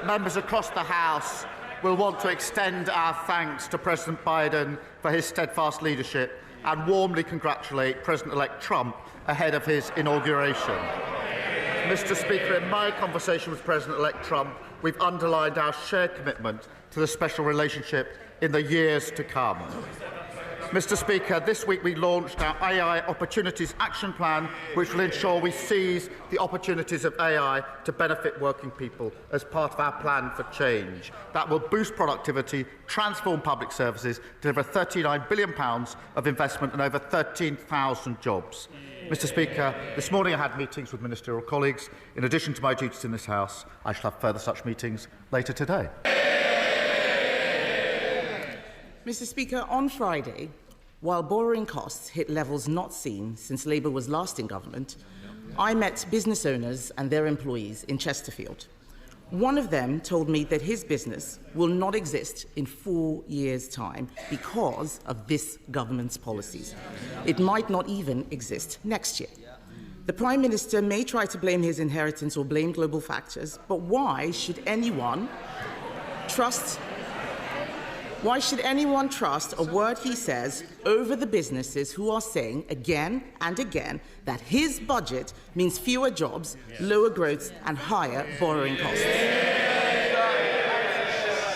members across the House will want to extend our thanks to President Biden for his steadfast leadership and warmly congratulate President-elect Trump ahead of his inauguration. Mr. Speaker, in my conversation with President-elect Trump, we've underlined our shared commitment to the special relationship in the years to come. Mr. Speaker, this week we launched our AI Opportunities Action Plan, which will ensure we seize the opportunities of AI to benefit working people as part of our plan for change. That will boost productivity, transform public services, deliver £39 billion of investment and over 13,000 jobs. Mr. Speaker, this morning I had meetings with ministerial colleagues. In addition to my duties in this House, I shall have further such meetings later today. Mr. Speaker, on Friday, while borrowing costs hit levels not seen since Labour was last in government, I met business owners and their employees in Chesterfield. One of them told me that his business will not exist in 4 years' time because of this government's policies. It might not even exist next year. The Prime Minister may try to blame his inheritance or blame global factors, but why should anyone trust a word he says over the businesses who are saying again and again that his budget means fewer jobs, lower growth and higher borrowing costs?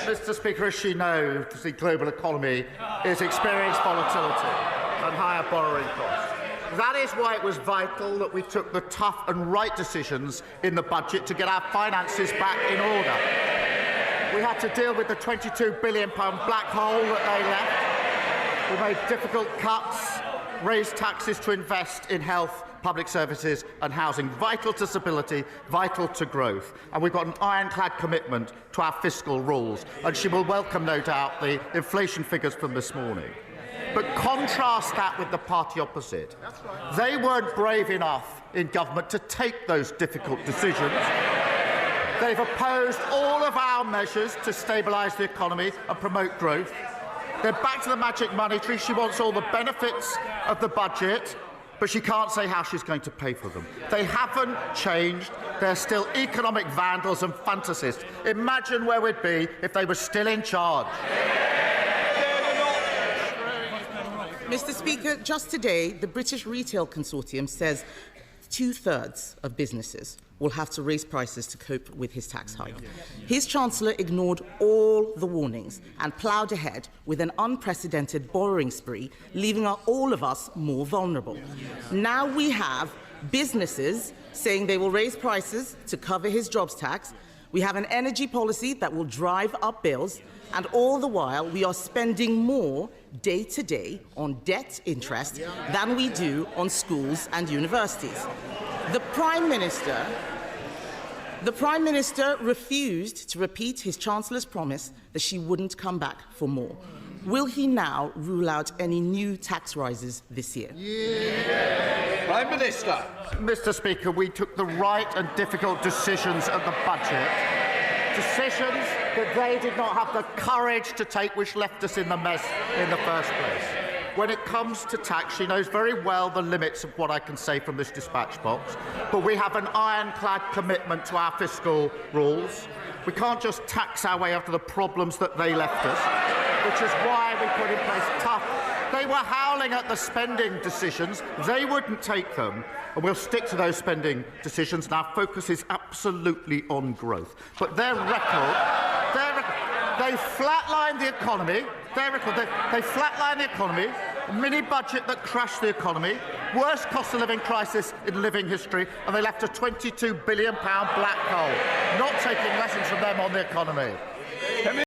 Mr. Speaker, as she knows, the global economy is experiencing volatility and higher borrowing costs. That is why it was vital that we took the tough and right decisions in the budget to get our finances back in order. We had to deal with the £22 billion black hole that they left. We made difficult cuts, raised taxes to invest in health, public services and housing, vital to stability, vital to growth. And we've got an ironclad commitment to our fiscal rules. And she will welcome, no doubt, the inflation figures from this morning. But contrast that with the party opposite. They weren't brave enough in government to take those difficult decisions. They've opposed all of our measures to stabilise the economy and promote growth. They're back to the magic money tree. She wants all the benefits of the budget, but she can't say how she's going to pay for them. They haven't changed. They're still economic vandals and fantasists. Imagine where we'd be if they were still in charge. Mr. Speaker, just today, the British Retail Consortium says 2/3 of businesses will have to raise prices to cope with his tax hike. His Chancellor ignored all the warnings and ploughed ahead with an unprecedented borrowing spree, leaving all of us more vulnerable. Now we have businesses saying they will raise prices to cover his jobs tax. We have an energy policy that will drive up bills, and all the while we are spending more day to day on debt interest than we do on schools and universities. The Prime Minister refused to repeat his Chancellor's promise that she wouldn't come back for more. Will he now rule out any new tax rises this year? Prime Minister. Mr. Speaker, we took the right and difficult decisions at the budget, decisions that they did not have the courage to take, which left us in the mess in the first place. When it comes to tax, she knows very well the limits of what I can say from this dispatch box, but we have an ironclad commitment to our fiscal rules. We can't just tax our way out of the problems that they left us, which is why we put in place tough. They were howling at the spending decisions. They wouldn't take them, and we'll stick to those spending decisions, and our focus is absolutely on growth. But their record, they flatlined the economy. They flatlined the economy, a mini-budget that crashed the economy, worst cost of living crisis in living history, and they left a £22 billion black hole, not taking lessons from them on the economy.